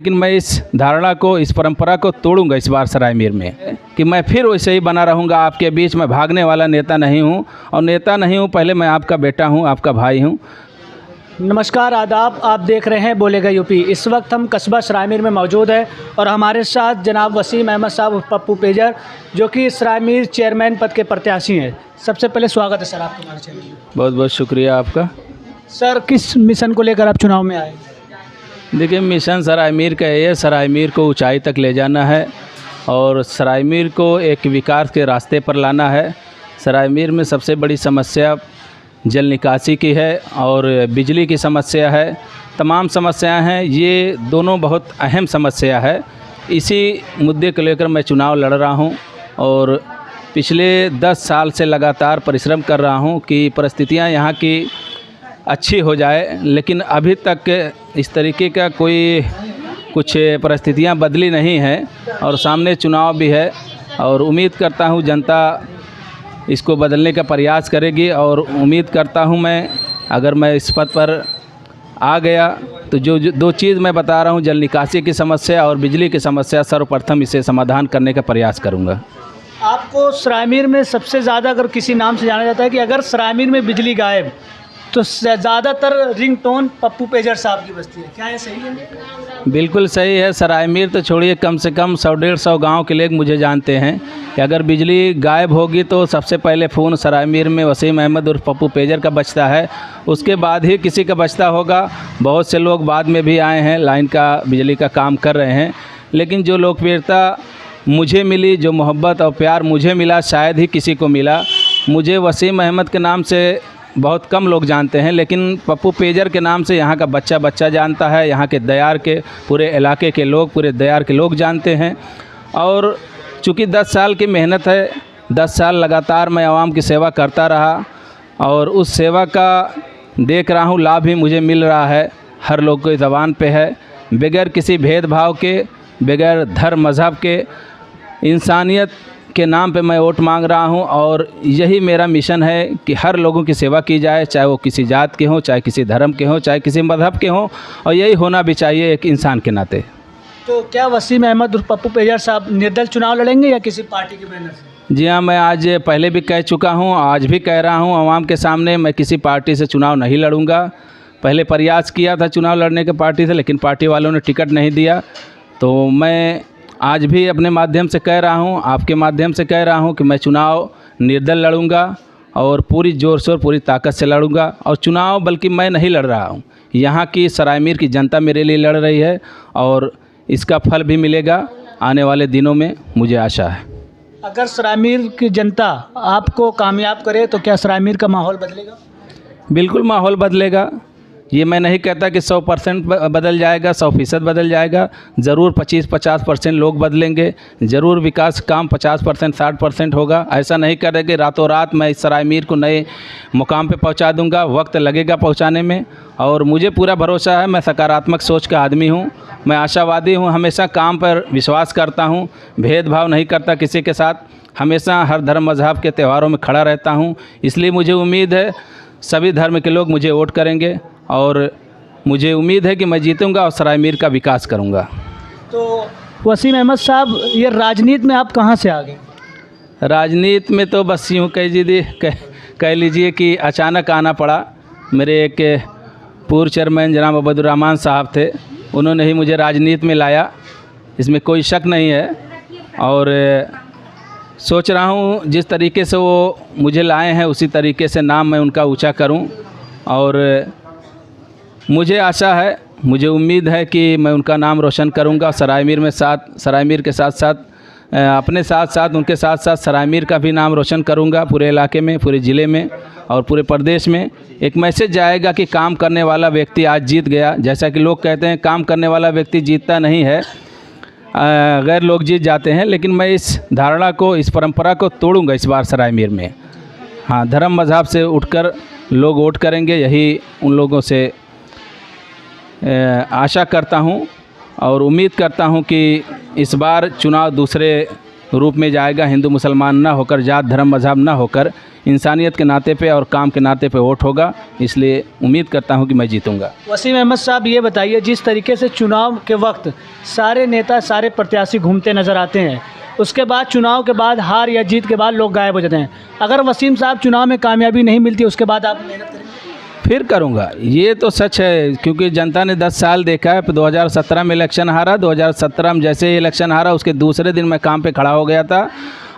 लेकिन मैं इस धारणा को, इस परंपरा को तोड़ूंगा इस बार सराय मीर में कि मैं फिर वैसे ही बना रहूंगा आपके बीच में। भागने वाला नेता नहीं हूं, और नेता नहीं हूं, पहले मैं आपका बेटा हूं, आपका भाई हूं। नमस्कार, आदाब। आप देख रहे हैं बोलेगा यूपी। इस वक्त हम कस्बा सराय मीर में मौजूद है और हमारे साथ जनाब वसीम अहमद साहब पप्पू पेजर, जो कि सराय मीर चेयरमैन पद के प्रत्याशी हैं। सबसे पहले स्वागत है सर आपका हमारे चैनल में। बहुत बहुत शुक्रिया आपका। सर, किस मिशन को लेकर आप चुनाव में आए? देखिए, मिशन सराय मीर का ये सराय मीर को ऊंचाई तक ले जाना है और सराय मीर को एक विकास के रास्ते पर लाना है। सराय मीर में सबसे बड़ी समस्या जल निकासी की है और बिजली की समस्या है। तमाम समस्याएं हैं, ये दोनों बहुत अहम समस्या है। इसी मुद्दे को लेकर मैं चुनाव लड़ रहा हूं और पिछले 10 साल से लगातार परिश्रम कर रहा हूं कि परिस्थितियां यहाँ की अच्छी हो जाए, लेकिन अभी तक इस तरीके का कुछ परिस्थितियां बदली नहीं हैं और सामने चुनाव भी है और उम्मीद करता हूं जनता इसको बदलने का प्रयास करेगी। और उम्मीद करता हूं मैं, अगर मैं इस पद पर आ गया तो जो दो चीज़ मैं बता रहा हूं, जल निकासी की समस्या और बिजली की समस्या, सर्वप्रथम इसे समाधान करने का प्रयास करूंगा। आपको सराय मीर में सबसे ज़्यादा अगर किसी नाम से जाना जाता है कि अगर सराय मीर में बिजली गायब तो ज़्यादातर रिंगटोन पप्पू पेजर साहब की बजती है। क्या ये सही है? बिल्कुल सही है। सराय मीर तो छोड़िए, कम से कम 100-150 गांव के लोग मुझे जानते हैं कि अगर बिजली गायब होगी तो सबसे पहले फ़ोन सराय मीर में वसीम अहमद और पप्पू पेजर का बजता है, उसके बाद ही किसी का बजता होगा। बहुत से लोग बाद में भी आए हैं, लाइन का, बिजली का काम कर रहे हैं, लेकिन जो लोकप्रियता मुझे मिली, जो मोहब्बत और प्यार मुझे मिला, शायद ही किसी को मिला। मुझे वसीम अहमद के नाम से बहुत कम लोग जानते हैं, लेकिन पप्पू पेजर के नाम से यहाँ का बच्चा बच्चा जानता है, यहाँ के दयार के पूरे इलाके के लोग, पूरे दयार के लोग जानते हैं। और चूँकि 10 साल की मेहनत है, 10 साल लगातार मैं आवाम की सेवा करता रहा और उस सेवा का देख रहा हूँ लाभ भी मुझे मिल रहा है। हर लोग की ज़बान पे है, बगैर किसी भेदभाव के, बगैर धर्म मज़हब के, इंसानियत के नाम पे मैं वोट मांग रहा हूं और यही मेरा मिशन है कि हर लोगों की सेवा की जाए, चाहे वो किसी जात के हों, चाहे किसी धर्म के हों, चाहे किसी मज़हब के हों, और यही होना भी चाहिए एक इंसान के नाते। तो क्या वसीम अहमद और पप्पू पेजर साहब निर्दल चुनाव लड़ेंगे या किसी पार्टी के बैनर से? जी हाँ, मैं आज पहले भी कह चुका हूँ, आज भी कह रहा हूँ आवाम के सामने, मैं किसी पार्टी से चुनाव नहीं लड़ूंगा। पहले प्रयास किया था चुनाव लड़ने के पार्टी से, लेकिन पार्टी वालों ने टिकट नहीं दिया। तो मैं आज भी अपने माध्यम से कह रहा हूं, आपके माध्यम से कह रहा हूं कि मैं चुनाव निर्दल लड़ूंगा और पूरी जोर शोर, पूरी ताकत से लड़ूंगा। और चुनाव बल्कि मैं नहीं लड़ रहा हूं, यहाँ की सराय मीर की जनता मेरे लिए लड़ रही है और इसका फल भी मिलेगा आने वाले दिनों में, मुझे आशा है। अगर सराय मीर की जनता आपको कामयाब करे तो क्या सराय मीर का माहौल बदलेगा? बिल्कुल माहौल बदलेगा। ये मैं नहीं कहता कि 100% बदल जाएगा, 100% बदल जाएगा। ज़रूर 25-50% लोग बदलेंगे, ज़रूर विकास काम 50%, 60% होगा। ऐसा नहीं करेंगे रातों रात मैं इस सराय मीर को नए मुकाम पे पहुंचा दूंगा, वक्त लगेगा पहुंचाने में। और मुझे पूरा भरोसा है, मैं सकारात्मक सोच का आदमी हूं, मैं आशावादी हूं, हमेशा काम पर विश्वास करता हूं, भेदभाव नहीं करता किसी के साथ, हमेशा हर धर्म मज़हब के त्योहारों में खड़ा रहता हूँ। इसलिए मुझे उम्मीद है सभी धर्म के लोग मुझे वोट करेंगे और मुझे उम्मीद है कि मैं जीतूंगा और सराय मीर का विकास करूंगा। तो वसीम अहमद साहब, ये राजनीति में आप कहां से आ गए? राजनीति में तो बस यूँ कह लीजिए कि अचानक आना पड़ा। मेरे एक पूर्व चेयरमैन जनाब अब्दुर्रहमान साहब थे, उन्होंने ही मुझे राजनीति में लाया, इसमें कोई शक नहीं है। और सोच रहा हूँ जिस तरीके से वो मुझे लाए हैं उसी तरीके से नाम मैं उनका ऊंचा करूं और मुझे आशा है, मुझे उम्मीद है कि मैं उनका नाम रोशन करूंगा। सराय मीर के साथ साथ अपने साथ साथ उनके साथ साथ सराय मीर का भी नाम रोशन करूंगा, पूरे इलाके में, पूरे ज़िले में और पूरे प्रदेश में। एक मैसेज जाएगा कि काम करने वाला व्यक्ति आज जीत गया। जैसा कि लोग कहते हैं काम करने वाला व्यक्ति जीतता नहीं है, गैर लोग जीत जाते हैं, लेकिन मैं इस धारणा को, इस परंपरा को तोड़ूंगा इस बार सराय मीर में। हाँ, धर्म मज़हब से उठकर लोग वोट करेंगे, यही उन लोगों से आशा करता हूं और उम्मीद करता हूं कि इस बार चुनाव दूसरे रूप में जाएगा, हिंदू मुसलमान ना होकर, जात धर्म मज़हब ना होकर। इंसानियत के नाते पे और काम के नाते पे वोट होगा, इसलिए उम्मीद करता हूं कि मैं जीतूंगा। वसीम अहमद साहब, ये बताइए, जिस तरीके से चुनाव के वक्त सारे नेता, सारे प्रत्याशी घूमते नज़र आते हैं, उसके बाद चुनाव के बाद, हार या जीत के बाद लोग गायब हो जाते हैं, अगर वसीम साहब चुनाव में कामयाबी नहीं मिलती उसके बाद आप मेहनत करेंगे? फिर करूंगा, ये तो सच है, क्योंकि जनता ने 10 साल देखा है। 2017 में इलेक्शन हारा, 2017 में जैसे ही इलेक्शन हारा उसके दूसरे दिन मैं काम पे खड़ा हो गया था,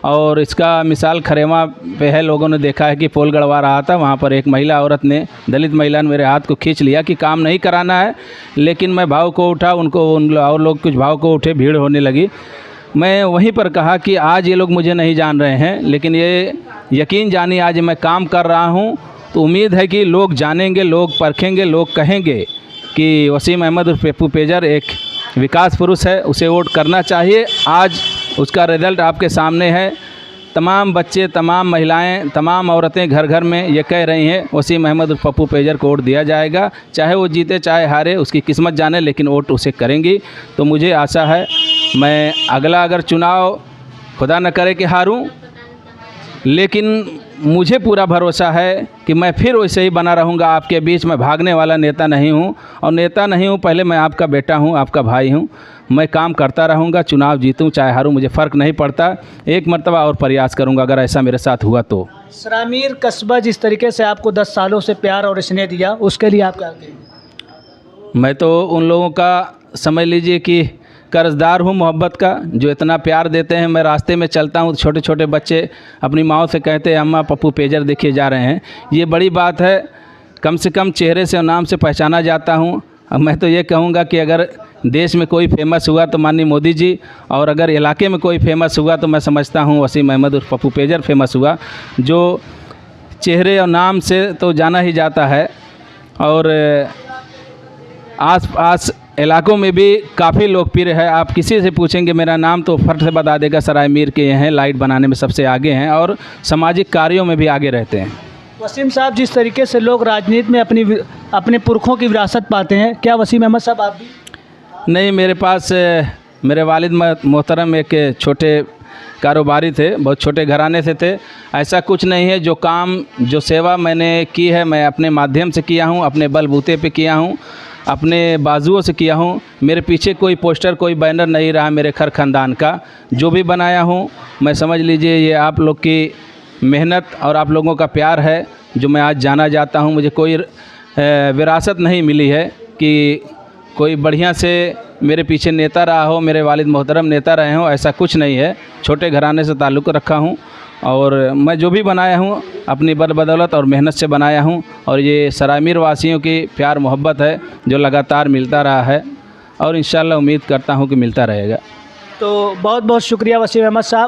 और इसका मिसाल खरेमा पे है। लोगों ने देखा है कि पोल गड़वा रहा था, वहाँ पर एक महिला औरत ने, दलित महिला ने मेरे हाथ को खींच लिया कि काम नहीं कराना है, लेकिन मैं भाव को उठा, और लोग कुछ भाव को उठे, भीड़ होने लगी। मैं वहीं पर कहा कि आज ये लोग मुझे नहीं जान रहे हैं, लेकिन ये यकीन जानिए आज मैं काम कर रहा हूँ, तो उम्मीद है कि लोग जानेंगे, लोग परखेंगे, लोग कहेंगे कि वसीम अहमद उर्फ पप्पू पेजर एक विकास पुरुष है, उसे वोट करना चाहिए। आज उसका रिज़ल्ट आपके सामने है। तमाम बच्चे, तमाम महिलाएं, तमाम औरतें घर घर में ये कह रही हैं वसीम अहमद उर्फ पप्पू पेजर को वोट दिया जाएगा, चाहे वो जीते चाहे हारे, उसकी किस्मत जाने, लेकिन वोट उसे करेंगी। तो मुझे आशा है मैं अगला अगर चुनाव, खुदा न करे कि हारूं, लेकिन मुझे पूरा भरोसा है कि मैं फिर वैसे ही बना रहूँगा आपके बीच। मैं भागने वाला नेता नहीं हूँ, और नेता नहीं हूँ, पहले मैं आपका बेटा हूँ, आपका भाई हूँ। मैं काम करता रहूँगा, चुनाव जीतूँ चाहे हारूँ, मुझे फ़र्क नहीं पड़ता। एक मर्तबा और प्रयास करूँगा अगर ऐसा मेरे साथ हुआ तो। सरायमीर कस्बा जिस तरीके से आपको 10 सालों से प्यार और स्नेह दिया, उसके लिए आप क्या कहेंगे? मैं तो उन लोगों का समझ लीजिए कि कर्जदार हूँ मोहब्बत का, जो इतना प्यार देते हैं। मैं रास्ते में चलता हूँ, छोटे छोटे बच्चे अपनी माँ से कहते हैं अम्मा पप्पू पेजर देखिए जा रहे हैं, ये बड़ी बात है। कम से कम चेहरे से और नाम से पहचाना जाता हूँ। अब मैं तो ये कहूँगा कि अगर देश में कोई फेमस हुआ तो माननीय मोदी जी, और अगर इलाके में कोई फेमस हुआ तो मैं समझता हूँ वसीम अहमद उर्फ पप्पू पेजर फेमस हुआ, जो चेहरे और नाम से तो जाना ही जाता है, और आस पास इलाकों में भी काफ़ी लोकप्रिय है। आप किसी से पूछेंगे मेरा नाम तो फट से बता देगा सरायमीर के हैं, लाइट बनाने में सबसे आगे हैं, और सामाजिक कार्यों में भी आगे रहते हैं। वसीम साहब, जिस तरीके से लोग राजनीति में अपने पुरखों की विरासत पाते हैं, क्या वसीम अहमद साहब आप भी? नहीं, मेरे पास मेरे वालिद मोहतरम एक छोटे कारोबारी थे, बहुत छोटे घराने से थे। ऐसा कुछ नहीं है, जो काम, जो सेवा मैंने की है मैं अपने माध्यम से किया हूँ, अपने बलबूते पे किया हूँ, अपने बाजुओं से किया हूँ। मेरे पीछे कोई पोस्टर, कोई बैनर नहीं रहा मेरे घर खानदान का। जो भी बनाया हूँ मैं समझ लीजिए ये आप लोग की मेहनत और आप लोगों का प्यार है, जो मैं आज जाना जाता हूँ। मुझे कोई विरासत नहीं मिली है कि कोई बढ़िया से मेरे पीछे नेता रहा हो, मेरे वालिद मोहतरम नेता रहे हों, ऐसा कुछ नहीं है। छोटे घराने से ताल्लुक़ रखा हूँ, और मैं जो भी बनाया हूँ अपनी बदौलत और मेहनत से बनाया हूँ, और ये सरायमीर वासियों की प्यार मोहब्बत है जो लगातार मिलता रहा है, और इंशाल्लाह उम्मीद करता हूँ कि मिलता रहेगा। तो बहुत बहुत शुक्रिया वसीम अहमद साहब।